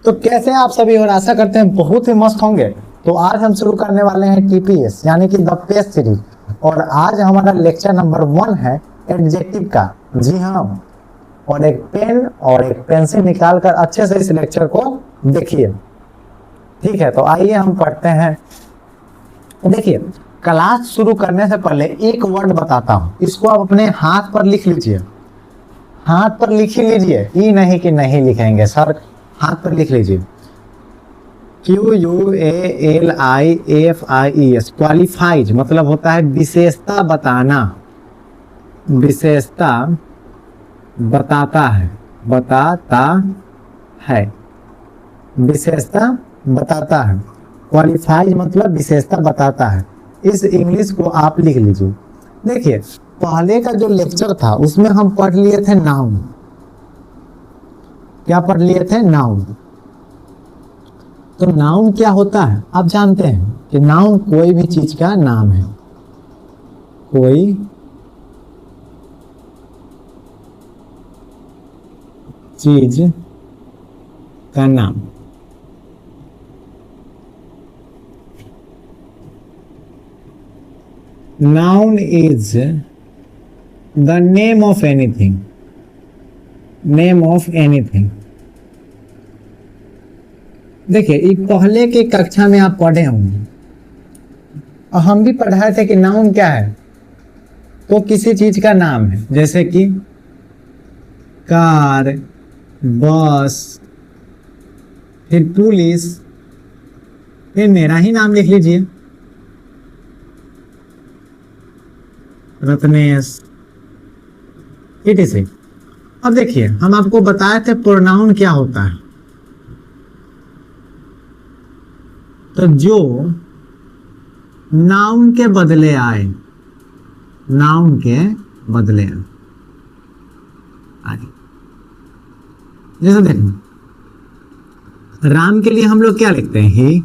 तो कैसे हैं आप सभी, और आशा करते हैं बहुत ही मस्त होंगे। तो आज हम शुरू करने वाले हैं टीपीएस यानी कि द पेज सीरीज, और आज हमारा लेक्चर नंबर 1 है एडजेक्टिव का। जी हाँ, और एक पेन और एक पेंसिल निकाल कर अच्छे से इस लेक्चर को देखिए। ठीक है, तो आइए हम पढ़ते हैं। देखिए, क्लास शुरू करने से पहले एक वर्ड बताता हूँ, इसको आप अपने हाथ पर लिख लीजिए। हाथ पर लिख ही लीजिए, ये नहीं कि नहीं लिखेंगे सर, हाथ पर लिख लीजिए। QUALIFIES, क्वालिफाइज मतलब होता है विशेषता बताना, विशेषता बताता है, बताता है, विशेषता बताता है। क्वालिफाइज मतलब विशेषता बताता है। इस इंग्लिश को आप लिख लीजिए। देखिए, पहले का जो लेक्चर था उसमें हम पढ़ लिए थे नाउन। क्या पढ़ लिए थे? नाउन। तो नाउन क्या होता है आप जानते हैं कि नाउन कोई भी चीज का नाम है, कोई चीज का नाम। Noun is the name of anything, name of anything. देखिए, ये पहले की कक्षा में आप पढ़े होंगे और हम भी पढ़ाए थे कि नाउन क्या है, तो किसी चीज का नाम है, जैसे कि कार, बस, फिर पुलिस, फिर मेरा ही नाम लिख लीजिए, रत्नेश, इसे। अब देखिए, हम आपको बताए थे प्रोनाउन क्या होता है। तो जो नाउन के बदले आए, नाउन के बदले आए, जैसे देखो, राम के लिए हम लोग क्या लिखते हैं? ही।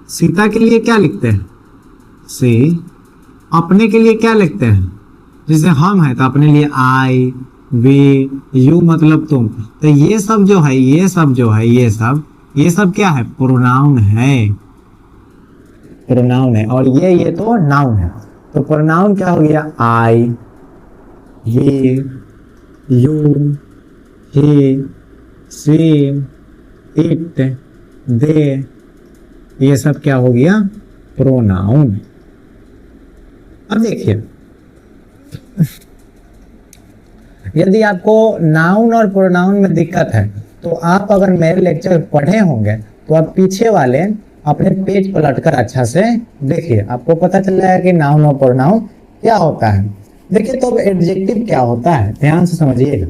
सीता के लिए क्या लिखते हैं? सी। अपने के लिए क्या लिखते हैं? जैसे हम हैं तो अपने लिए आई, वी, यू मतलब तुम। तो ये सब जो है, ये सब जो है, ये सब क्या है? प्रोनाउन है, प्रोनाउन है। और ये तो नाउन है। तो प्रोनाउन क्या हो गया? I, we, you, he, she, it, they, ये सब क्या हो गया? प्रोनाउन। अब देखिए, यदि आपको नाउन और प्रोनाउन में दिक्कत है तो आप अगर मेरे लेक्चर पढ़े होंगे तो आप पीछे वाले अपने पेज पलटकर अच्छा से देखिए, आपको पता चल जाएगा कि नाउन और प्रोनाउन क्या होता है। देखिए, तो अब एडजेक्टिव क्या होता है, ध्यान से समझिएगा।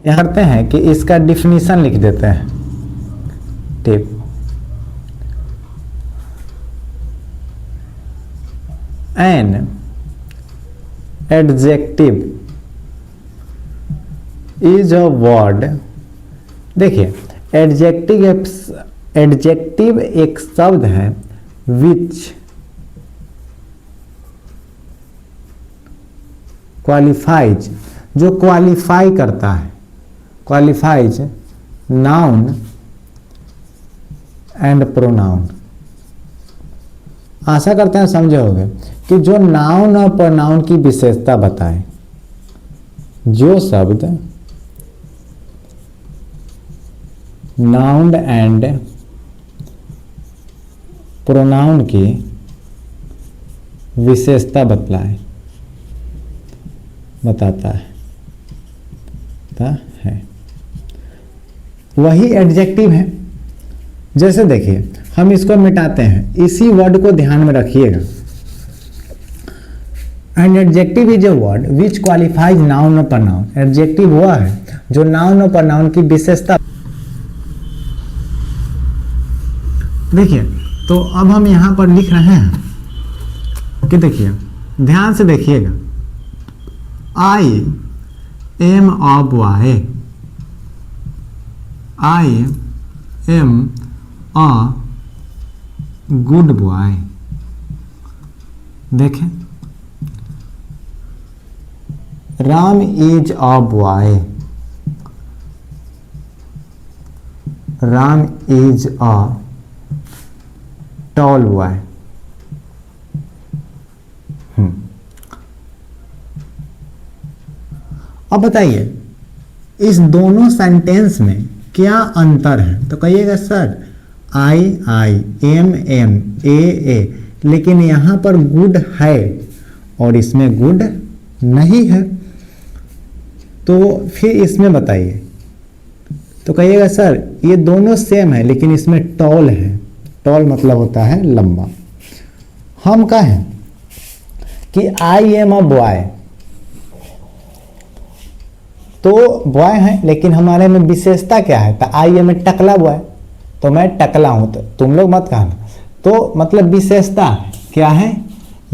यहाँ करते हैं कि इसका डिफिनीशन लिख देते हैं। Tip, an adjective is a word. देखिए, एडजेक्टिव एक शब्द है विच क्वालिफाइज, जो क्वालिफाई करता है, क्वालिफाइज नाउन एंड प्रोनाउन। आशा करते हैं समझे होंगे कि जो नाउन और प्रोनाउन की विशेषता बताए, जो शब्द नाउन एंड प्रोनाउन की विशेषता बताता है, वही एडजेक्टिव है। जैसे देखिए, हम इसको मिटाते हैं, इसी वर्ड को ध्यान में रखिएगा। And adjective is a word which qualifies noun और प्रोनाउन। एडजेक्टिव हुआ है जो नाउन और प्रोनाउन की विशेषता। देखिए, तो अब हम यहां पर लिख रहे हैं कि देखिए, ध्यान से देखिएगा, I am a boy, I am a good boy. देखें, Ram is a boy, Ram is a tall boy. अब बताइए इस दोनों सेंटेंस में क्या अंतर है? तो कहिएगा sir I I, am am, a, लेकिन यहां पर गुड है और इसमें गुड नहीं है, तो फिर इसमें बताइए। तो कहिएगा सर ये दोनों सेम है लेकिन इसमें टॉल है। टॉल मतलब होता है लंबा। हम कहें कि आई एम अ बॉय, तो बॉय है लेकिन हमारे में विशेषता क्या है? तो आई एम ए टकला बॉय, तो मैं टकला हूं, तो तुम लोग मत कहना। तो मतलब विशेषता क्या है?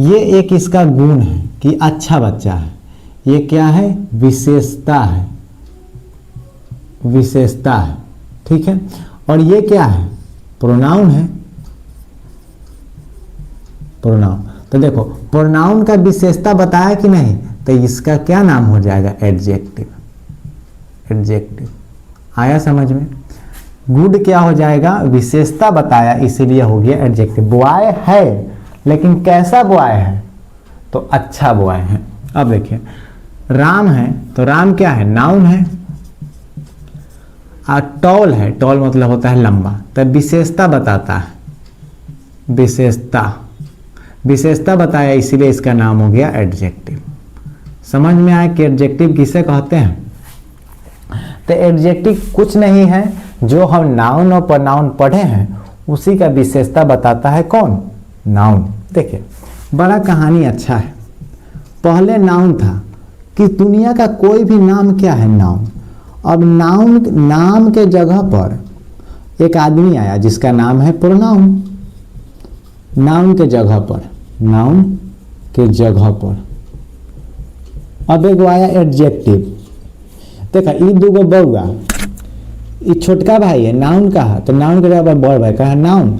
ये एक इसका गुण है कि अच्छा बच्चा है। ये क्या है? विशेषता है, विशेषता है, ठीक है। और ये क्या है? प्रोनाउन है, प्रोनाउन। तो देखो प्रोनाउन का विशेषता बताया कि नहीं, तो इसका क्या नाम हो जाएगा? एडजेक्टिव। एडजेक्टिव आया समझ में? गुड क्या हो जाएगा? विशेषता बताया इसीलिए हो गया एडजेक्टिव। बॉय है लेकिन कैसा बॉय है? तो अच्छा बॉय है। अब देखिए राम है, तो राम क्या है? नाउन है। और टॉल है, टॉल मतलब होता है लंबा, तो विशेषता बताता है। विशेषता, विशेषता बताया इसीलिए इसका नाम हो गया एडजेक्टिव। समझ में आया कि एडजेक्टिव किसे कहते हैं? तो एडजेक्टिव कुछ नहीं है, जो हम नाउन और प्रोनाउन पढ़े हैं उसी का विशेषता बताता है। कौन? नाउन। देखिए बड़ा कहानी अच्छा है। पहले नाउन था कि दुनिया का कोई भी नाम क्या है? नाउन। अब नाउन, नाम के जगह पर एक आदमी आया जिसका नाम है प्रोनाउन। नाउन के जगह पर, नाउन के जगह पर अब एक आया एडजेक्टिव। देखा ये दूगो बउआ, ये छोटका भाई है, नाउन कहा, तो नाउन के जगह पर बड़ भाई कहा नाउन।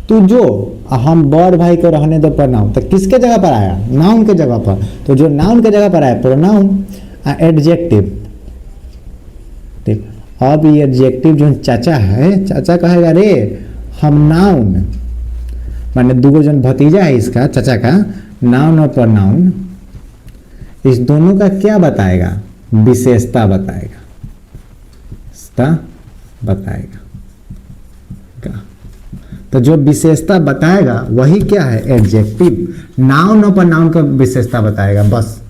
तू जो, हम बड़ भाई को रहने दो प्रोनाउन, तो किसके जगह पर आया? नाउन के जगह पर। तो जो नाउन के जगह पर आया प्रोनाउन। एडजेक्टिव, अब ये एडजेक्टिव जो चाचा है, चाचा कहेगा रे हम नाउन, माने दूगो जन भतीजा है इसका चाचा का, नाउन और प्रोनाउन, इस दोनों का क्या बताएगा? विशेषता बताएगा, बताएगा। तो जो विशेषता बताएगा वही क्या है? एडजेक्टिव। नाउन और प्रोनाउन का विशेषता बताएगा, बस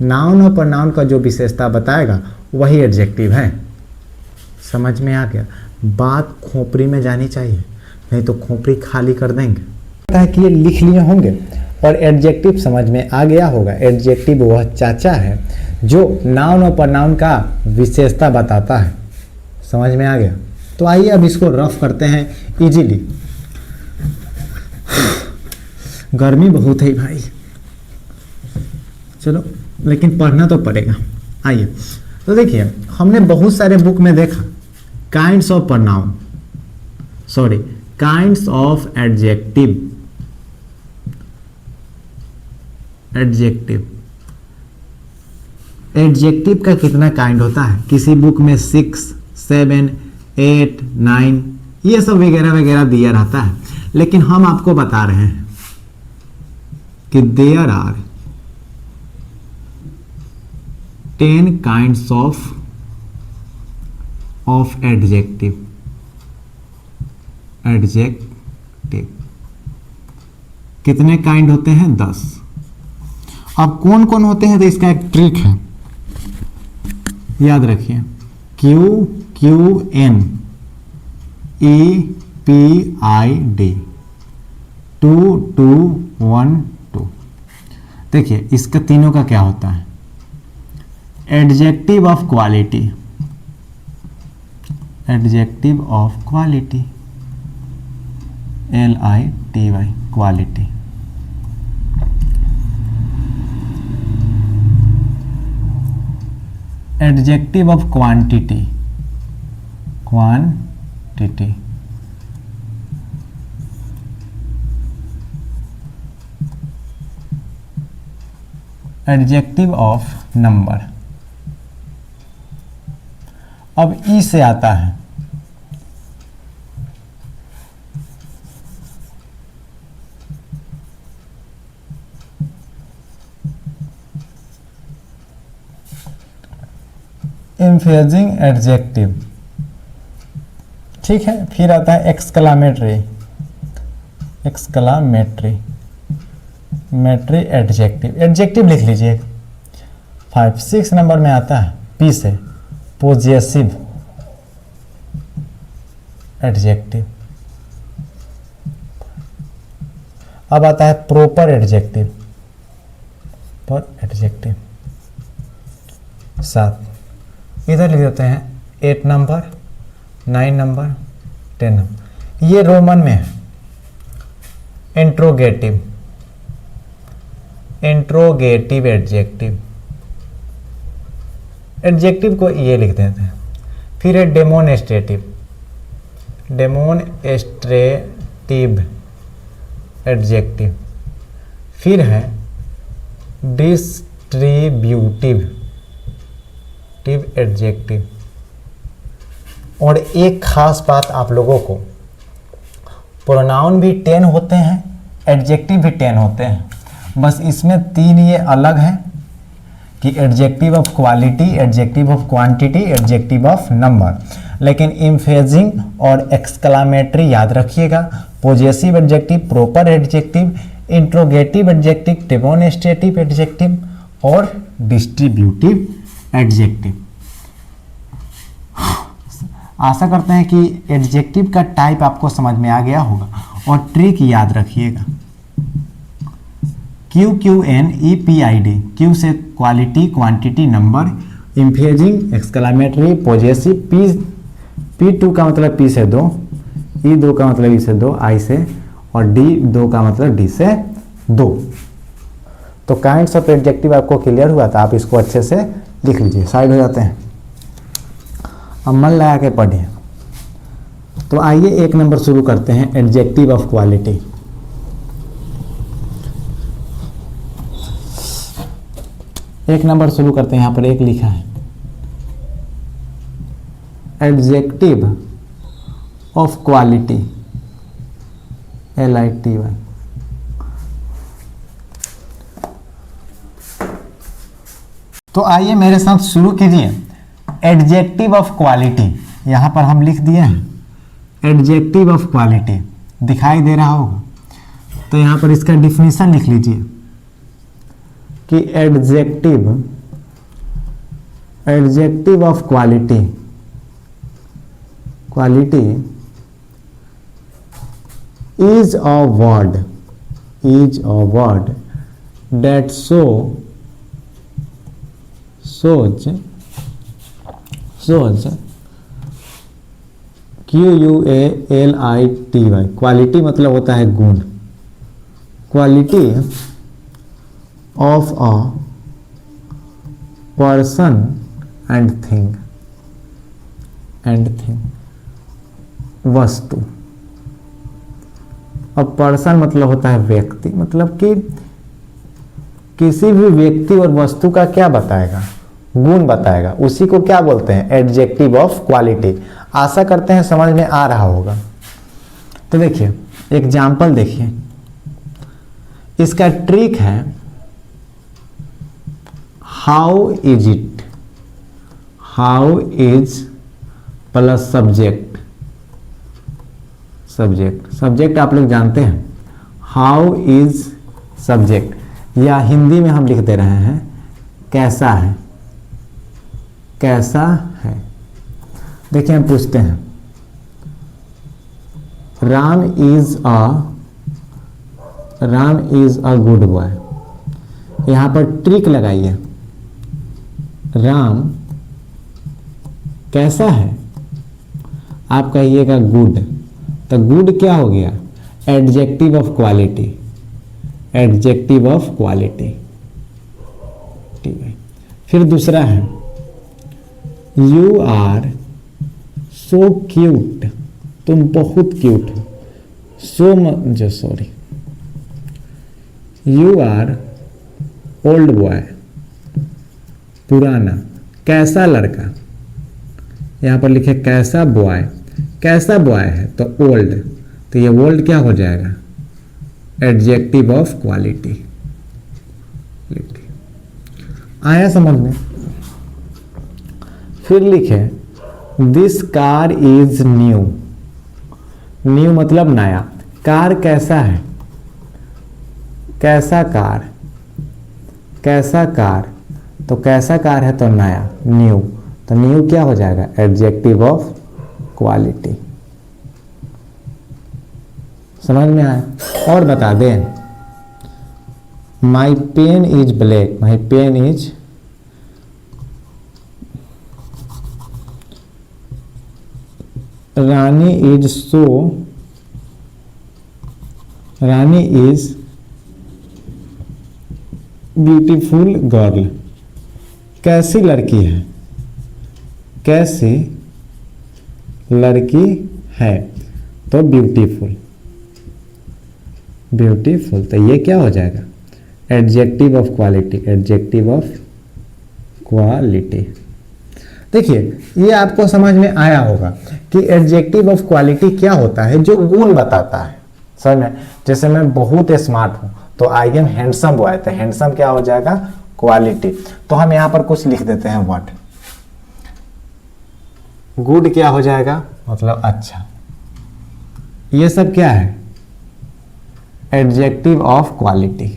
नाउन और प्रोनाउन का जो विशेषता बताएगा वही एडजेक्टिव है। समझ में आ गया? बात खोपड़ी में जानी चाहिए, नहीं तो खोपड़ी खाली कर देंगे। पता है कि ये लिख लिए होंगे और एडजेक्टिव समझ में आ गया होगा। एडजेक्टिव वह चाचा है जो नाउन और प्रोनाउन का विशेषता बताता है। समझ में आ गया? तो आइए अब इसको रफ करते हैं इजीली। गर्मी बहुत है भाई, चलो लेकिन पढ़ना तो पड़ेगा। आइए तो देखिए हमने बहुत सारे बुक में देखा kinds of pronoun, sorry kinds of adjective. Adjective, adjective का कितना काइंड होता है? किसी बुक में 6, 7, 8, 9 ये सब वगैरह वगैरह दिया रहता है, लेकिन हम आपको बता रहे हैं कि there are 10 kinds of adjective. Adjective कितने काइंड होते हैं? 10। अब कौन कौन होते हैं? तो इसका एक ट्रिक है, याद रखिए। QQN EPID 2 2 1 2। देखिए इसका तीनों का क्या होता है? Adjective of quality, adjective of quality, LITY quality. Adjective of quantity, quantity. Adjective of number. अब ई से आता है इम्फेजिंग एडजेक्टिव, ठीक है। फिर आता है एक्सक्लामेटरी, एक्सक्लामेटरी मेट्री एडजेक्टिव, एडजेक्टिव लिख लीजिए। 5 6 नंबर में आता है पी से पोजेसिव एडजेक्टिव। अब आता है प्रॉपर एडजेक्टिव, पर एडजेक्टिव 7 इधर लिख देते हैं 8 नंबर 9 नंबर 10 नंबर। ये रोमन में है इंट्रोगेटिव, इंट्रोगेटिव एडजेक्टिव, एडजेक्टिव को ये लिख देते हैं। फिर है डेमोन्स्ट्रेटिव, डेमोन्स्ट्रेटिव एडजेक्टिव। फिर है डिस्ट्रीब्यूटिव एडजेक्टिव। और एक खास बात आप लोगों को, प्रोनाउन भी 10 होते हैं, एडजेक्टिव भी 10 होते हैं, बस इसमें 3 ये अलग है कि adjective of quality, adjective of quantity, adjective of number. लेकिन इम्फेजिंग और एक्सक्लामेटरी याद रखिएगा, possessive adjective, proper adjective, interrogative adjective, demonstrative adjective और डिस्ट्रीब्यूटिव एडजेक्टिव। आशा करते हैं कि एडजेक्टिव का टाइप आपको समझ में आ गया होगा और ट्रिक याद रखिएगा। QQNEPID, क्यू से quality, quantity, number, emphasizing, exclamatory, possessive, P2 का मतलब P से 2, E2 का मतलब E से 2, I से, और D2 का मतलब D से 2। तो काइंड्स ऑफ एडजेक्टिव आपको क्लियर हुआ था, आप इसको अच्छे से लिख लीजिए। साइड हो जाते हैं, अब मन लगा के पढ़िए। तो आइए 1 नंबर शुरू करते हैं, एडजेक्टिव ऑफ क्वालिटी। एक नंबर शुरू करते हैं, यहाँ पर 1 लिखा है, एडजेक्टिव ऑफ क्वालिटी, LITY। तो आइए मेरे साथ शुरू कीजिए। एडजेक्टिव ऑफ क्वालिटी, यहां पर हम लिख दिए हैं एडजेक्टिव ऑफ क्वालिटी, दिखाई दे रहा होगा। तो यहां पर इसका डिफिनीशन लिख लीजिए कि adjective of quality is a word that shows QUALITY, quality मतलब होता है गुण, quality of a person and thing, वस्तु। अब पर्सन मतलब होता है व्यक्ति, मतलब कि किसी भी व्यक्ति और वस्तु का क्या बताएगा, गुण बताएगा, उसी को क्या बोलते हैं, एडजेक्टिव ऑफ क्वालिटी। आशा करते हैं समझ में आ रहा होगा। तो देखिए एग्जाम्पल देखिए, इसका ट्रिक है how is it, how is plus subject आप लोग जानते हैं, हाउ इज सब्जेक्ट, या हिंदी में हम लिख दे रहे हैं कैसा है, कैसा है। देखिए हम पूछते हैं Ram is a good boy. यहां पर ट्रिक लगाइए, राम कैसा है, आप कहिएगा गुड, तो गुड क्या हो गया, adjective of quality, adjective of quality. ठीक है, फिर दूसरा है यू आर सो क्यूट, तुम बहुत क्यूट हो, यू आर ओल्ड बॉय, पुराना, कैसा लड़का, यहां पर लिखे कैसा बॉय, कैसा बॉय है तो ओल्ड, तो ये ओल्ड क्या हो जाएगा, एडजेक्टिव ऑफ क्वालिटी। आया समझ में। फिर लिखे this car is new. New मतलब नया। कार कैसा है? कैसा कार? कैसा कार? तो कैसा कार है तो नया, न्यू। तो न्यू क्या हो जाएगा? Adjective of quality. समझ में आया? और बता दें, my pen is black. My pen is Rani is so, Rani is beautiful girl. कैसी लड़की है? कैसी लड़की है तो ब्यूटीफुल। ब्यूटीफुल तो ये क्या हो जाएगा? Adjective of quality. Adjective of quality. देखिए ये आपको समझ में आया होगा कि एडजेक्टिव ऑफ क्वालिटी क्या होता है, जो गुण बताता है। समझ में? जैसे मैं बहुत स्मार्ट हूं तो आई एम हैंडसम बॉय, तो हैंडसम क्या हो जाएगा? क्वालिटी। तो हम यहां पर कुछ लिख देते हैं वर्ड। गुड क्या हो जाएगा? मतलब अच्छा। ये सब क्या है? Adjective of quality.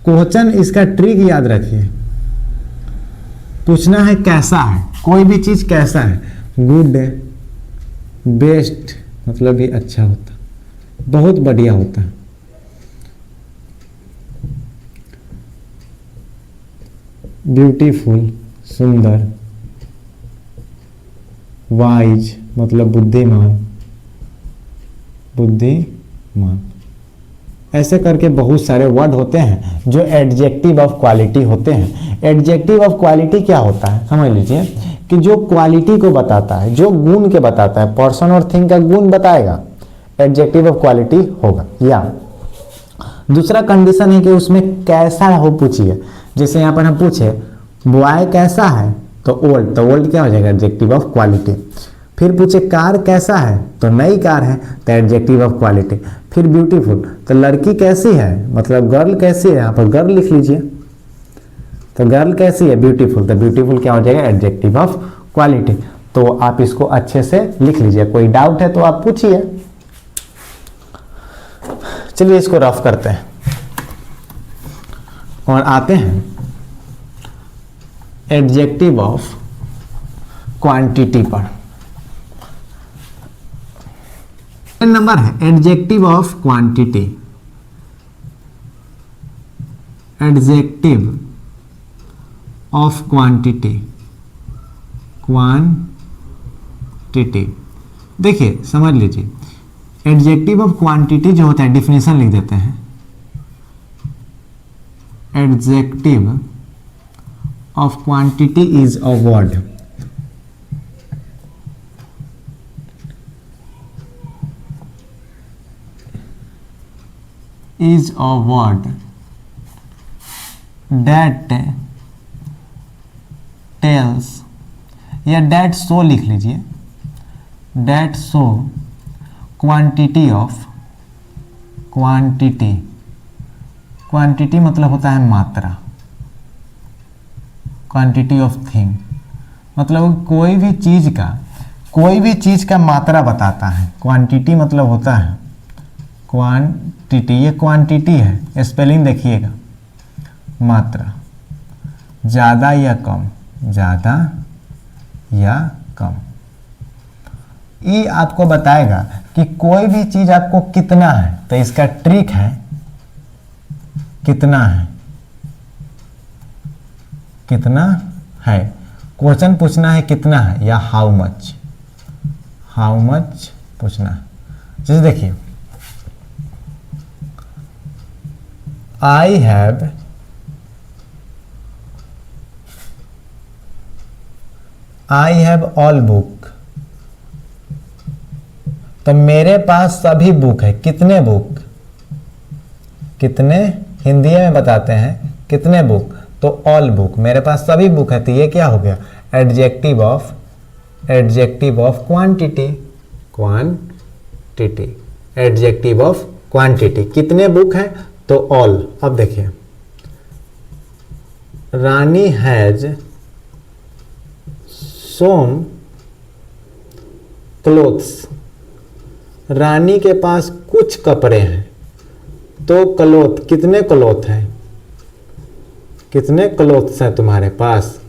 क्वेश्चन इसका ट्रिक याद रखिए, पूछना है कैसा है, कोई भी चीज कैसा है। गुड, बेस्ट मतलब भी अच्छा होता, बहुत बढ़िया होता। ब्यूटीफुल सुंदर, वाइज मतलब बुद्धिमान, बुद्धिमान। ऐसे करके बहुत सारे वर्ड होते हैं जो एडजेक्टिव ऑफ क्वालिटी होते हैं। एडजेक्टिव ऑफ क्वालिटी क्या होता है? समझ लीजिए कि जो क्वालिटी को बताता है, जो गुण के बताता है, पर्सन और थिंग का गुण बताएगा, एडजेक्टिव ऑफ क्वालिटी होगा। या दूसरा कंडीशन है कि उसमें कैसा हो पूछिए। जैसे यहाँ पर हम पूछे बॉय कैसा है तो ओल्ड, तो ओल्ड क्या हो जाएगा? Adjective of quality. फिर पूछे कार कैसा है तो नई कार है, तो एडजेक्टिव ऑफ क्वालिटी। फिर ब्यूटीफुल तो लड़की कैसी है, मतलब गर्ल कैसी है, यहाँ पर गर्ल लिख लीजिए। तो गर्ल कैसी है? ब्यूटीफुल, तो ब्यूटीफुल क्या हो जाएगा? Adjective of quality. तो आप इसको अच्छे से लिख लीजिए। कोई डाउट है तो आप पूछिए। चलिए इसको रफ करते हैं और आते हैं एडजेक्टिव ऑफ क्वांटिटी पर। नंबर है adjective of quantity. Adjective of quantity, quantity. देखिए समझ लीजिए, एडजेक्टिव ऑफ क्वांटिटी जो होता है, डिफिनेशन लिख देते हैं। Adjective of quantity is a word is a word that tells, या that show लिख लीजिए, that show quantity of, quantity, quantity मतलब होता है मात्रा, quantity of thing मतलब कोई भी चीज का मात्रा बताता है। क्वांटिटी मतलब होता है क्वांटिटी, ये क्वांटिटी है, स्पेलिंग देखिएगा, मात्रा, ज़्यादा या कम, ज़्यादा या कम। ये आपको बताएगा कि कोई भी चीज़ आपको कितना है, तो इसका ट्रिक है कितना है, कितना है। क्वेश्चन पूछना है कितना है या हाउ मच, हाउ मच पूछना है। जैसे देखिए I have all book, तो मेरे पास सभी बुक है। कितने बुक, कितने हिंदी में बताते हैं कितने बुक, तो ऑल बुक, मेरे पास सभी बुक है। तो ये क्या हो गया? Adjective of quantity, quantity, adjective of quantity. कितने बुक हैं तो ऑल। अब देखिए रानी हैज सोम क्लोथ्स। रानी के पास कुछ कपड़े हैं। तो क्लोथ, कितने क्लोथ हैं, कितने क्लोथ्स हैं तुम्हारे पास,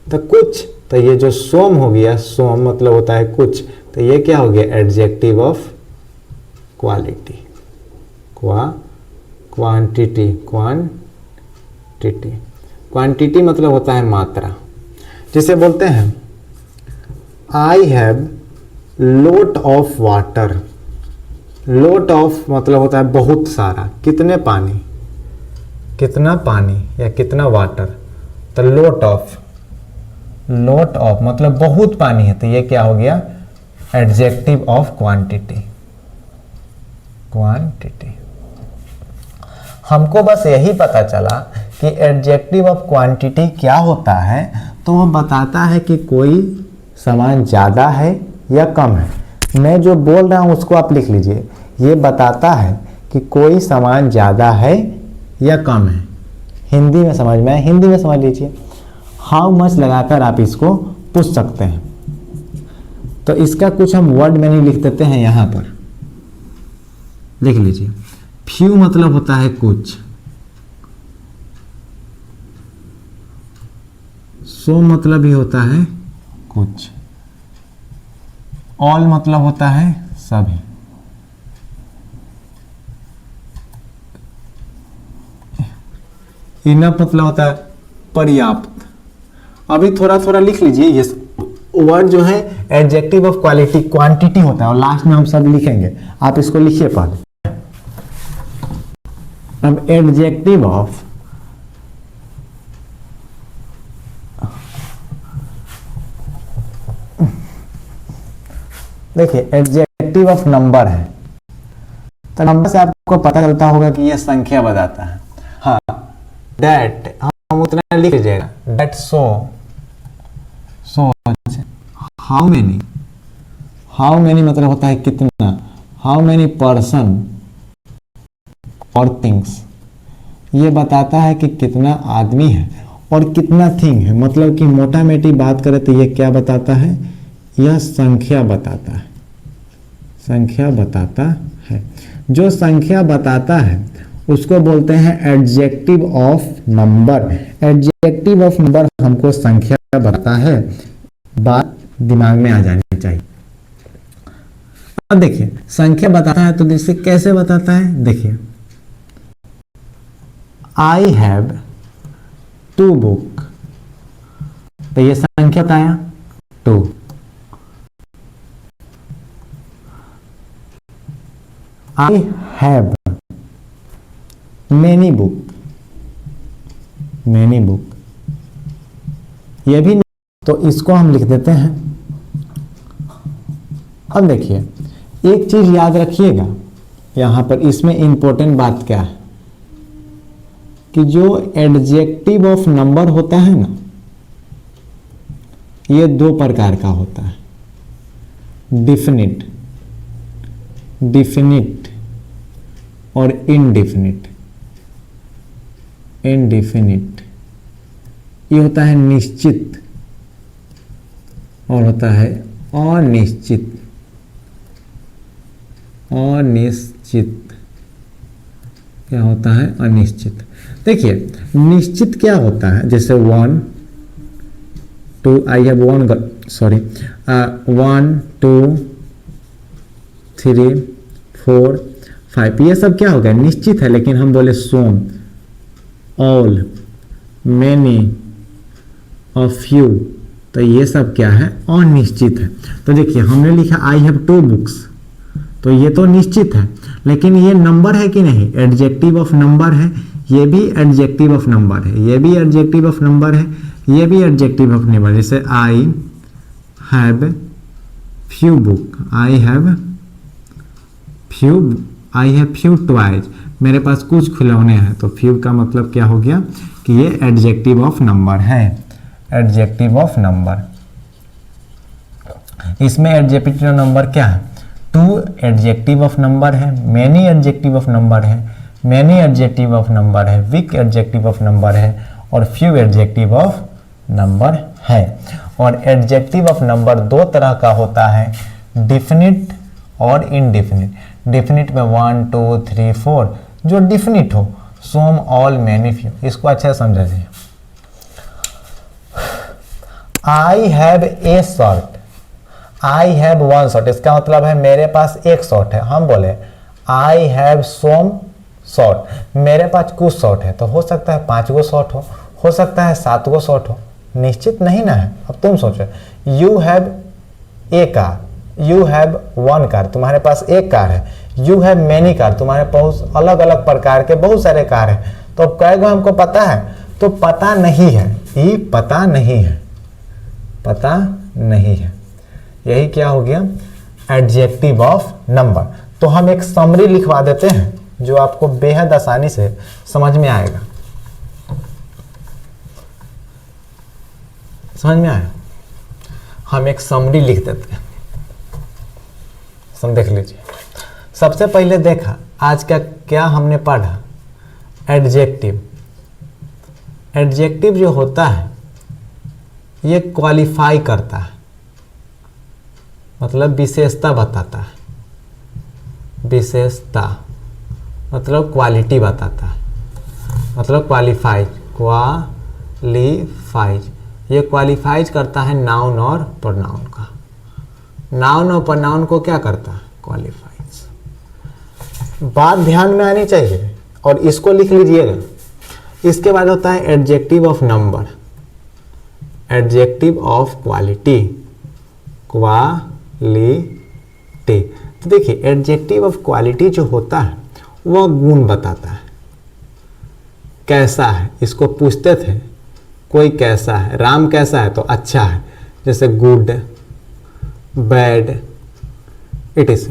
तो कुछ। तो ये जो सोम हो गया, सोम मतलब होता है कुछ, तो ये क्या हो गया, adjective of quality, quantity, quantity मतलब होता है मात्रा। जिसे बोलते हैं I have lot of water. Lot of मतलब होता है बहुत सारा, कितने पानी, कितना पानी या कितना वाटर। तो लोट ऑफ मतलब बहुत पानी है, तो ये क्या हो गया, एडजेक्टिव ऑफ क्वांटिटी। हमको बस यही पता चला कि एडजेक्टिव ऑफ क्वांटिटी क्या होता है, तो वो बताता है कि कोई सामान ज़्यादा है या कम है। मैं जो बोल रहा हूँ उसको आप लिख लीजिए। ये बताता है कि कोई सामान ज़्यादा है या कम है। हिंदी में समझ में, हिंदी में समझ लीजिए। हाउ मच लगाकर आप इसको पूछ सकते हैं। तो इसका कुछ हम वर्ड मीनिंग लिख देते हैं यहाँ पर, लिख लीजिए। फ्यू मतलब होता है कुछ, सो मतलब ही होता है कुछ, ऑल मतलब होता है सभी, इनफ मतलब होता है पर्याप्त। अभी थोड़ा थोड़ा लिख लीजिए। ये वर्ड जो है एडजेक्टिव ऑफ क्वालिटी, क्वांटिटी होता है, और लास्ट में हम सब लिखेंगे। आप इसको लिखिए पहले। अब एडजेक्टिव ऑफ देखिए, एडजेक्टिव ऑफ नंबर है, तो नंबर से आपको पता चलता होगा कि यह संख्या बताता है। हाँ, डेट हम उतना लिख लीजिएगा। That so how many, how many मतलब होता है कितना, हाउ मेनी पर्सन और थिंग्स, ये बताता है कि कितना आदमी है और कितना थिंग है। मतलब कि मोटा मोटी बात करें तो ये क्या बताता है, यह संख्या बताता है, संख्या बताता है। जो संख्या बताता है उसको बोलते हैं adjective of number. Adjective of number हमको संख्या बताता है, बात दिमाग में आ जानी चाहिए। अब देखिए, संख्या बताता है तो इसे कैसे बताता है, देखिए, आई हैव 2 बुक, तो ये संख्या बताया 2। I have many book, many book, ये भी, तो इसको हम लिख देते हैं। अब देखिए, एक चीज याद रखिएगा यहां पर, इसमें इंपॉर्टेंट बात क्या है कि जो एडजेक्टिव ऑफ नंबर होता है ना, ये 2 प्रकार का होता है, डिफिनिट, डिफिनिट और इनडिफिनिट। इनडिफिनिट ये होता है निश्चित और होता है अनिश्चित। अनिश्चित क्या होता है, अनिश्चित। देखिए, निश्चित क्या होता है, जैसे 1 2, आई हैव 1 2 3 4 5, ये सब क्या हो गया, निश्चित है। लेकिन हम बोले सोम, ऑल, मैनी और फ्यू, तो ये सब क्या है, अनिश्चित है। तो देखिए, हमने लिखा आई हैव 2 बुक्स, तो ये तो निश्चित है, लेकिन ये नंबर है कि नहीं, एडजेक्टिव ऑफ नंबर है। ये भी एडजेक्टिव ऑफ नंबर है, ये भी एडजेक्टिव ऑफ नंबर है, ये भी एडजेक्टिव ऑफ नंबर। जैसे I have few book, I have few toys, मेरे पास कुछ खिलौने हैं। तो फ्यू का मतलब क्या हो गया कि ये एडजेक्टिव ऑफ नंबर है, एडजेक्टिव ऑफ नंबर। इसमें एडजेक्टिव नंबर क्या है, 2 एडजेक्टिव ऑफ नंबर है, मैनी एडजेक्टिव ऑफ नंबर है, मैनी एडजेक्टिव ऑफ नंबर है, वीक एडजेक्टिव ऑफ नंबर है, और फ्यू एडजेक्टिव ऑफ नंबर है। और एडजेक्टिव ऑफ नंबर दो तरह का होता है, डिफिनिट और इनडिफिनिट। डिफिनिट में 1 2 3 4 जो डिफिनिट हो, सोम ऑल मैनी फ्यू। इसको अच्छा समझा जाए। I have a shirt, I have one shirt, इसका मतलब है मेरे पास एक शर्ट है। हम बोले आई हैव सोम शर्ट, मेरे पास कुछ शर्ट है, तो हो सकता है 5 गो शर्ट हो सकता है 7 गो शर्ट हो, निश्चित नहीं ना है। अब तुम सोचो, you have a car, you have one car, तुम्हारे पास एक कार है। यू हैव मैनी कार, तुम्हारे पास अलग अलग प्रकार के बहुत सारे कार हैं। तो अब कई गो हमको पता है, तो पता नहीं है, ये पता नहीं है, पता नहीं है। यही क्या हो गया, एडजेक्टिव ऑफ नंबर। तो हम एक समरी लिखवा देते हैं जो आपको बेहद आसानी से समझ में आएगा। समझ में आया? हम एक समरी लिख देते हैं, देख लीजिए। सबसे पहले देखा आज का क्या हमने पढ़ा, एडजेक्टिव। एडजेक्टिव जो होता है ये क्वालिफाई करता है, मतलब विशेषता बताता है। विशेषता मतलब क्वालिटी बताता है, मतलब क्वालिफाइज, क्वालिफाइज। ये क्वालिफाइज करता है नाउन और प्रोनाउन का। नाउन और प्रोनाउन को क्या करता है, क्वालिफाइज। बात ध्यान में आनी चाहिए और इसको लिख लीजिएगा। इसके बाद होता है adjective of number, adjective of quality, quality. तो देखिए एडजेक्टिव ऑफ क्वालिटी जो होता है वह गुण बताता है, कैसा है। इसको पूछते थे कोई कैसा है, राम कैसा है, तो अच्छा है, जैसे गुड, बैड, इट इज।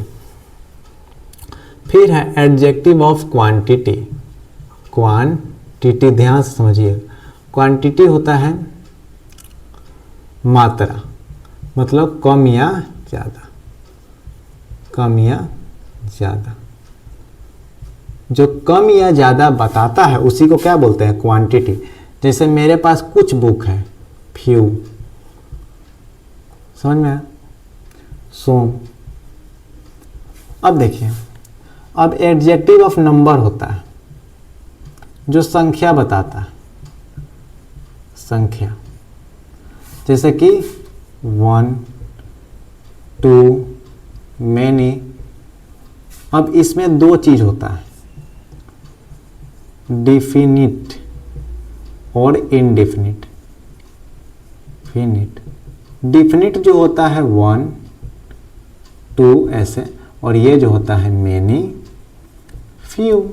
फिर है एडजेक्टिव ऑफ क्वांटिटी, क्वांटिटी ध्यान से समझिए। क्वांटिटी होता है मात्रा, मतलब कम या ज़्यादा, कम या ज़्यादा। जो कम या ज़्यादा बताता है उसी को क्या बोलते हैं, क्वांटिटी। जैसे मेरे पास कुछ बुक है, फ्यू, समझ में आया, सोम। अब देखिए, अब एडजेक्टिव ऑफ नंबर होता है जो संख्या बताता है, संख्या। जैसे कि 1 2 मैनी। अब इसमें दो चीज होता है, डिफिनिट और इनडिफिनिट। फिनिट, डिफिनिट जो होता है 1 2 ऐसे, और ये जो होता है मैनी, फ्यू,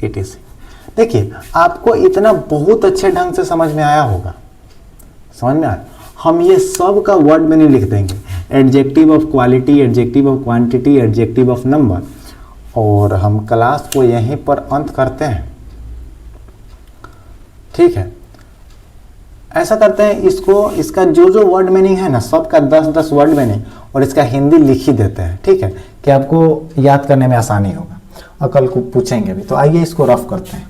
इट इज। देखिए आपको इतना बहुत अच्छे ढंग से समझ में आया होगा, समझ में आया। हम ये सब का वर्ड में नहीं लिख देंगे, adjective of quality, adjective of quantity, adjective of number. और हम क्लास को यहीं पर अंत करते हैं, ठीक है। ऐसा करते हैं, इसको, इसका जो जो वर्ड मीनिंग है ना, सबका 10-10 वर्ड मीनिंग, और इसका हिंदी लिख ही देते हैं, ठीक है, कि आपको याद करने में आसानी होगा और कल को पूछेंगे भी। तो आइए इसको रफ करते हैं।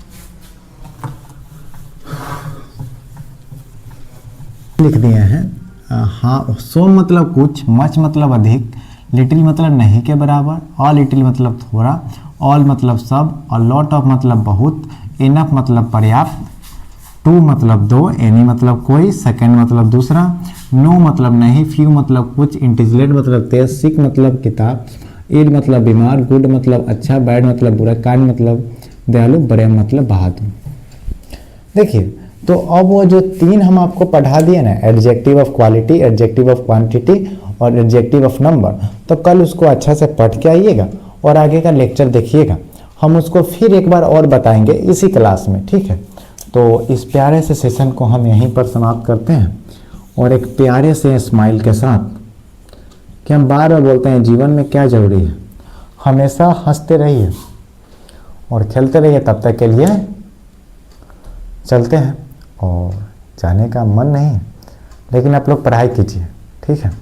लिख दिए हैं, हाँ, सो मतलब कुछ, मच मतलब अधिक, लिटिल मतलब नहीं के बराबर, ऑल लिटिल मतलब थोड़ा, ऑल मतलब सब, और लॉट ऑफ मतलब बहुत, इनफ मतलब पर्याप्त, टू मतलब दो, एनी मतलब कोई, सेकेंड मतलब दूसरा, नो मतलब नहीं, फ्यू मतलब कुछ, इंटेलिजेंट मतलब तेज, सिक मतलब किताब, इल मतलब बीमार, गुड मतलब अच्छा, बैड मतलब बुरा, काइंड मतलब दयालु, बड़े मतलब बहादुर। देखिए, तो अब वो जो 3 हम आपको पढ़ा दिए ना, adjective of quality, adjective of quantity और एडजेक्टिव ऑफ नंबर, तो कल उसको अच्छा से पढ़ के आइएगा और आगे का लेक्चर देखिएगा। हम उसको फिर एक बार और बताएंगे इसी क्लास में, ठीक है। तो इस प्यारे से सेशन को हम यहीं पर समाप्त करते हैं, और एक प्यारे से स्माइल के साथ कि हम बार बार बोलते हैं जीवन में क्या जरूरी है, हमेशा हंसते रहिए और खेलते रहिए। तब तक के लिए चलते हैं, और जाने का मन नहीं, लेकिन आप लोग पढ़ाई कीजिए, ठीक है।